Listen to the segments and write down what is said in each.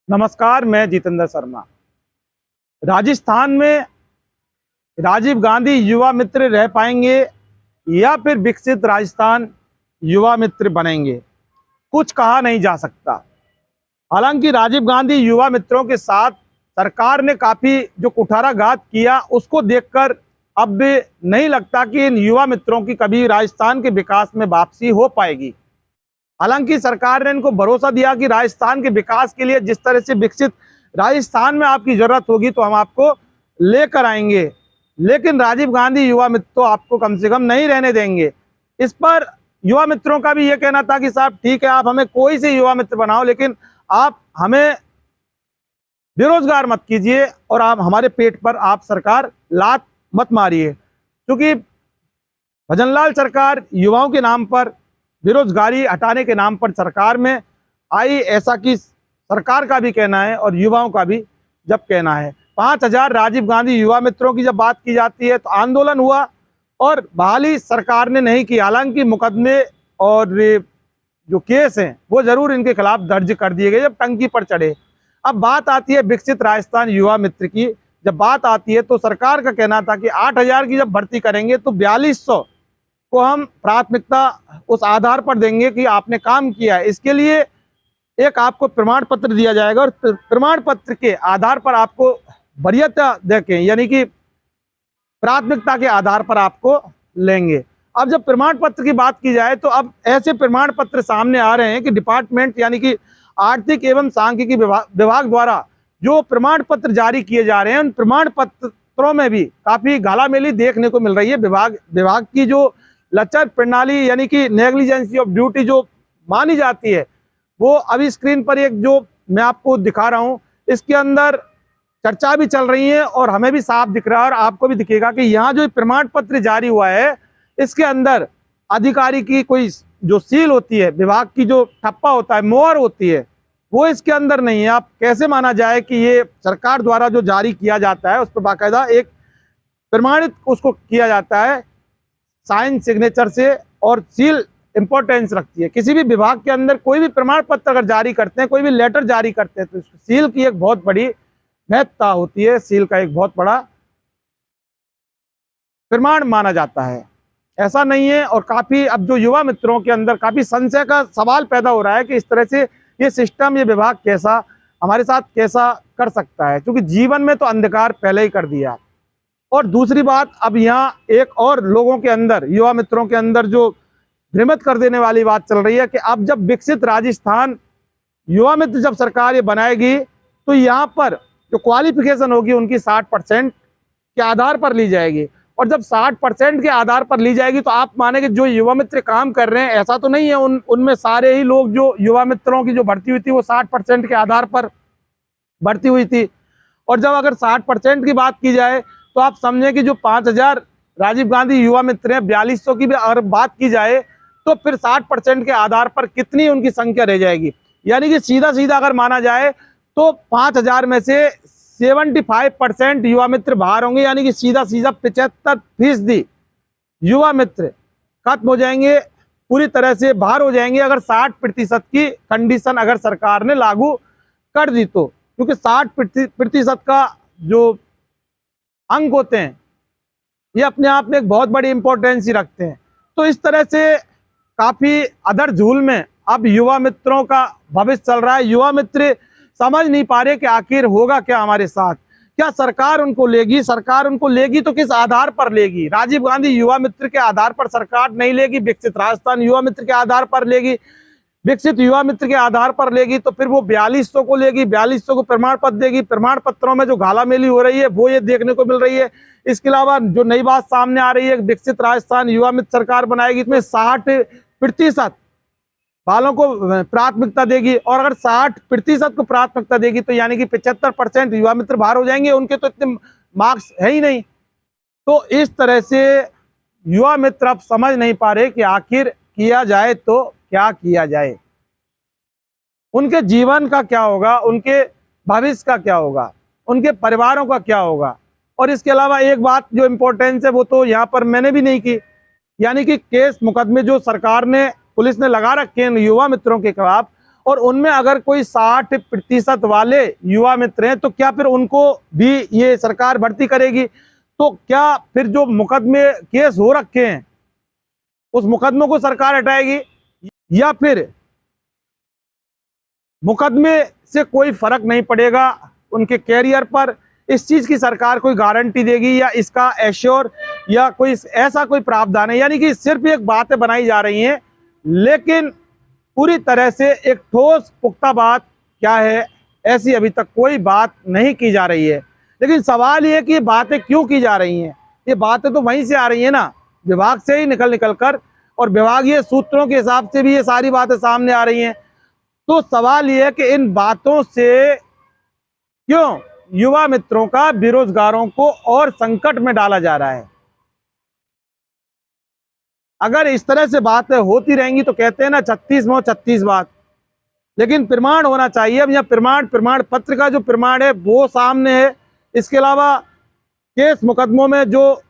नमस्कार, मैं जितेंद्र शर्मा। राजस्थान में राजीव गांधी युवा मित्र रह पाएंगे या फिर विकसित राजस्थान युवा मित्र बनेंगे, कुछ कहा नहीं जा सकता। हालांकि राजीव गांधी युवा मित्रों के साथ सरकार ने काफी जो कुठाराघात किया, उसको देखकर अब भी नहीं लगता कि इन युवा मित्रों की कभी राजस्थान के विकास में वापसी हो पाएगी। हालांकि सरकार ने इनको भरोसा दिया कि राजस्थान के विकास के लिए जिस तरह से विकसित राजस्थान में आपकी जरूरत होगी तो हम आपको लेकर आएंगे, लेकिन राजीव गांधी युवा मित्र तो आपको कम से कम नहीं रहने देंगे। इस पर युवा मित्रों का भी ये कहना था कि साहब ठीक है, आप हमें कोई से युवा मित्र बनाओ, लेकिन आप हमें बेरोजगार मत कीजिए और आप हमारे पेट पर आप सरकार लात मत मारिए। क्योंकि भजनलाल सरकार युवाओं के नाम पर, बेरोजगारी हटाने के नाम पर सरकार में आई, ऐसा कि सरकार का भी कहना है और युवाओं का भी जब कहना है। 5000 राजीव गांधी युवा मित्रों की जब बात की जाती है तो आंदोलन हुआ और बहाली सरकार ने नहीं की। हालांकि मुकदमे और जो केस हैं वो जरूर इनके खिलाफ दर्ज कर दिए गए जब टंकी पर चढ़े। अब बात आती है विकसित राजस्थान युवा मित्र की, जब बात आती है तो सरकार का कहना था कि 8000 की जब भर्ती करेंगे तो 4200 को हम प्राथमिकता उस आधार पर देंगे कि आपने काम किया है। इसके लिए एक आपको प्रमाण पत्र दिया जाएगा और प्रमाण पत्र के आधार पर आपको वरीयता देके, यानी कि प्राथमिकता के आधार पर आपको लेंगे। अब जब प्रमाण पत्र की बात की जाए तो अब ऐसे प्रमाण पत्र सामने आ रहे हैं कि डिपार्टमेंट यानी कि आर्थिक एवं सांख्यिकी विभाग द्वारा जो प्रमाण पत्र जारी किए जा रहे हैं, उन प्रमाण पत्रों में भी काफी घालामेली देखने को मिल रही है। विभाग की जो लचर प्रणाली यानी कि नेग्लिजेंसी ऑफ ड्यूटी जो मानी जाती है, वो अभी स्क्रीन पर एक जो मैं आपको दिखा रहा हूं, इसके अंदर चर्चा भी चल रही है और हमें भी साफ दिख रहा है और आपको भी दिखेगा कि यहाँ जो प्रमाण पत्र जारी हुआ है, इसके अंदर अधिकारी की कोई जो सील होती है, विभाग की जो ठप्पा होता है, मोहर होती है, वो इसके अंदर नहीं है। आप कैसे माना जाए कि ये सरकार द्वारा जो जारी किया जाता है उस पर बाकायदा एक प्रमाणित उसको किया जाता है साइन सिग्नेचर से, और सील इंपॉर्टेंस रखती है। किसी भी विभाग के अंदर कोई भी प्रमाण पत्र अगर जारी करते हैं, कोई भी लेटर जारी करते हैं, तो सील की एक बहुत बड़ी महत्ता होती है, सील का एक बहुत बड़ा प्रमाण माना जाता है। ऐसा नहीं है। और काफी अब जो युवा मित्रों के अंदर काफी संशय का सवाल पैदा हो रहा है कि इस तरह से ये सिस्टम, ये विभाग कैसा हमारे साथ कैसा कर सकता है, क्योंकि जीवन में तो अंधकार पहले ही कर दिया। और दूसरी बात, अब यहाँ एक और लोगों के अंदर, युवा मित्रों के अंदर जो भ्रमित कर देने वाली बात चल रही है कि अब जब विकसित राजस्थान युवा मित्र जब सरकार ये बनाएगी तो यहाँ पर जो क्वालिफिकेशन होगी उनकी 60% के आधार पर ली जाएगी। और जब 60% के आधार पर ली जाएगी तो आप मानेंगे जो युवा मित्र काम कर रहे हैं, ऐसा तो नहीं है उनमें सारे ही लोग जो युवा मित्रों की जो भर्ती हुई थी वो 60% के आधार पर भर्ती हुई थी। और जब अगर 60% की बात की जाए तो आप समझें कि जो 5000 राजीव गांधी युवा मित्र हैं, 4200 की भी अगर बात की जाए तो फिर 60% के आधार पर कितनी उनकी संख्या रह जाएगी। यानी कि सीधा सीधा अगर माना जाए तो 5000 में से 75% युवा मित्र बाहर होंगे, यानी कि सीधा सीधा 75% युवा मित्र खत्म हो जाएंगे, पूरी तरह से बाहर हो जाएंगे अगर 60% की कंडीशन अगर सरकार ने लागू कर दी तो। क्योंकि 60% का जो अंक होते हैं ये अपने आप में एक बहुत बड़ी इंपॉर्टेंस ही रखते हैं। तो इस तरह से काफी अधर झूल में अब युवा मित्रों का भविष्य चल रहा है। युवा मित्र समझ नहीं पा रहे कि आखिर होगा क्या हमारे साथ, क्या सरकार उनको लेगी, सरकार उनको लेगी तो किस आधार पर लेगी। राजीव गांधी युवा मित्र के आधार पर सरकार नहीं लेगी, विकसित राजस्थान युवा मित्र के आधार पर लेगी। विकसित युवा मित्र के आधार पर लेगी तो फिर वो 4200 को लेगी, 4200 को प्रमाण पत्र देगी। प्रमाण पत्रों में जो घालामेली हो रही है वो ये देखने को मिल रही है। इसके अलावा जो नई बात सामने आ रही है, विकसित राजस्थान युवा मित्र सरकार बनाएगी, इसमें 60% वालों को प्राथमिकता देगी। और अगर 60% को प्राथमिकता देगी तो यानी कि 75% युवा मित्र बाहर हो जाएंगे, उनके तो इतने मार्क्स है ही नहीं। तो इस तरह से युवा मित्र अब समझ नहीं पा रहे कि आखिर किया जाए तो क्या किया जाए, उनके जीवन का क्या होगा, उनके भविष्य का क्या होगा, उनके परिवारों का क्या होगा। और इसके अलावा एक बात जो इम्पोर्टेंस है वो तो यहाँ पर मैंने भी नहीं की, यानी कि केस मुकदमे जो सरकार ने, पुलिस ने लगा रखे हैं युवा मित्रों के खिलाफ, और उनमें अगर कोई 60% वाले युवा मित्र हैं तो क्या फिर उनको भी ये सरकार भर्ती करेगी? तो क्या फिर जो मुकदमे केस हो रखे हैं उस मुकदमों को सरकार हटाएगी, या फिर मुकदमे से कोई फर्क नहीं पड़ेगा उनके कैरियर पर? इस चीज की सरकार कोई गारंटी देगी या इसका एश्योर या कोई ऐसा कोई प्रावधान है? यानी कि सिर्फ एक बातें बनाई जा रही हैं, लेकिन पूरी तरह से एक ठोस पुख्ता बात क्या है, ऐसी अभी तक कोई बात नहीं की जा रही है। लेकिन सवाल ये है कि ये बातें क्यों की जा रही हैं? ये बातें तो वहीं से आ रही हैं ना, विभाग से ही निकल कर, और विभागीय सूत्रों के हिसाब से भी ये सारी बातें सामने आ रही हैं। तो सवाल ये है कि इन बातों से क्यों युवा मित्रों का, बेरोजगारों को और संकट में डाला जा रहा है? अगर इस तरह से बातें होती रहेंगी तो कहते हैं ना 36 मौ 36 बात, लेकिन प्रमाण होना चाहिए। अब यहाँ प्रमाण पत्र का जो प्रमाण है वो सामने है। इसके अलावा केस मुकदमों में जो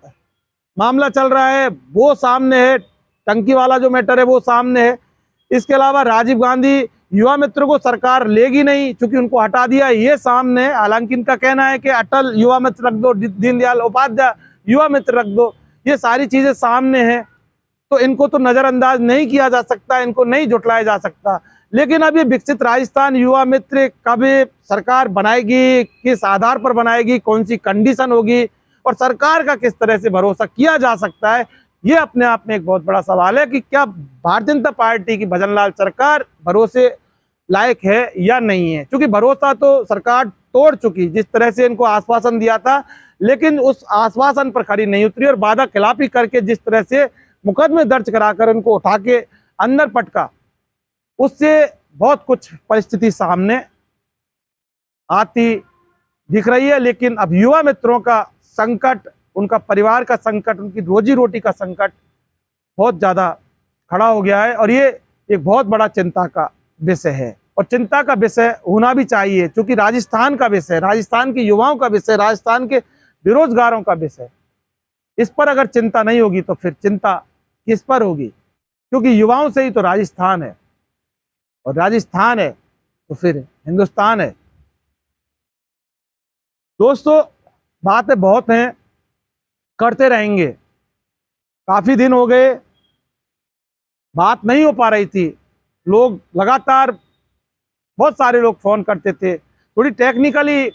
मामला चल रहा है वो सामने है, टंकी वाला जो मैटर है वो सामने है। इसके अलावा राजीव गांधी युवा मित्र को सरकार लेगी नहीं क्योंकि उनको हटा दिया, ये सामने है। हालांकि इनका कहना है कि अटल युवा मित्र रख दो, दीनदयाल उपाध्याय युवा मित्र रख दो, ये सारी चीजें सामने हैं। तो इनको तो नजरअंदाज नहीं किया जा सकता, इनको नहीं झुटलाया जा सकता। लेकिन अब ये विकसित राजस्थान युवा मित्र कब सरकार बनाएगी, किस आधार पर बनाएगी, कौन सी कंडीशन होगी, और सरकार का किस तरह से भरोसा किया जा सकता है, ये अपने आप में एक बहुत बड़ा सवाल है कि क्या भारतीय जनता पार्टी की भजन लाल सरकार भरोसे लायक है या नहीं है। क्योंकि भरोसा तो सरकार तोड़ चुकी, जिस तरह से इनको आश्वासन दिया था, लेकिन उस आश्वासन पर खरी नहीं उतरी और वादा खिलाफी करके जिस तरह से मुकदमे दर्ज कराकर उनको उठा के अंदर पटका, उससे बहुत कुछ परिस्थिति सामने आती दिख रही है। लेकिन अब युवा मित्रों का संकट, उनका परिवार का संकट, उनकी रोजी रोटी का संकट बहुत ज़्यादा खड़ा हो गया है, और ये एक बहुत बड़ा चिंता का विषय है, और चिंता का विषय होना भी चाहिए क्योंकि राजस्थान का विषय, राजस्थान के युवाओं का विषय, राजस्थान के बेरोजगारों का विषय। इस पर अगर चिंता नहीं होगी तो फिर चिंता किस पर होगी? क्योंकि युवाओं से ही तो राजस्थान है, और राजस्थान है तो फिर हिंदुस्तान है। दोस्तों, बातें बहुत हैं, करते रहेंगे। काफी दिन हो गए बात नहीं हो पा रही थी, लोग लगातार, बहुत सारे लोग फोन करते थे, थोड़ी टेक्निकली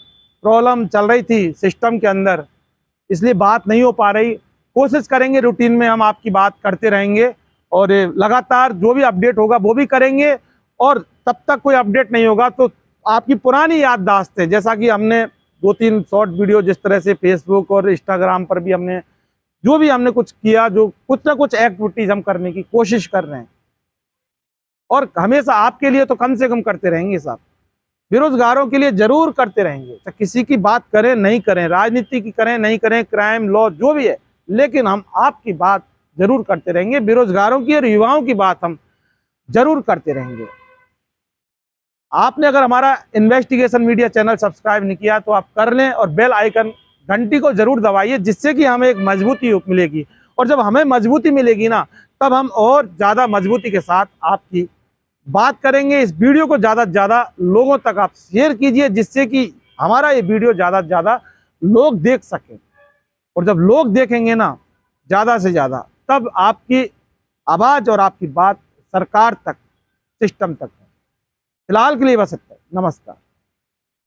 प्रॉब्लम चल रही थी सिस्टम के अंदर, इसलिए बात नहीं हो पा रही। कोशिश करेंगे रूटीन में हम आपकी बात करते रहेंगे, और लगातार जो भी अपडेट होगा वो भी करेंगे। और तब तक कोई अपडेट नहीं होगा तो आपकी पुरानी याददाश्त है, जैसा कि हमने 2-3 शॉर्ट वीडियो जिस तरह से फेसबुक और इंस्टाग्राम पर भी हमने जो भी हमने कुछ किया, जो कुछ ना कुछ एक्टिविटीज हम करने की कोशिश कर रहे हैं, और हमेशा आपके लिए तो कम से कम करते रहेंगे साहब, बेरोजगारों के लिए जरूर करते रहेंगे। तो किसी की बात करें नहीं करें, राजनीति की करें नहीं करें, क्राइम लॉ जो भी है, लेकिन हम आपकी बात जरूर करते रहेंगे। बेरोजगारों की और युवाओं की बात हम जरूर करते रहेंगे। आपने अगर हमारा इन्वेस्टिगेशन मीडिया चैनल सब्सक्राइब नहीं किया तो आप कर लें, और बेल आइकन घंटी को जरूर दबाइए, जिससे कि हमें एक मजबूती मिलेगी। और जब हमें मजबूती मिलेगी ना, तब हम और ज़्यादा मजबूती के साथ आपकी बात करेंगे। इस वीडियो को ज़्यादा से ज़्यादा लोगों तक आप शेयर कीजिए, जिससे कि हमारा ये वीडियो ज़्यादा से ज़्यादा लोग देख सकें। और जब लोग देखेंगे ना ज़्यादा से ज़्यादा, तब आपकी आवाज़ और आपकी बात सरकार तक, सिस्टम तक है। फिलहाल के लिए बस इतना। नमस्कार।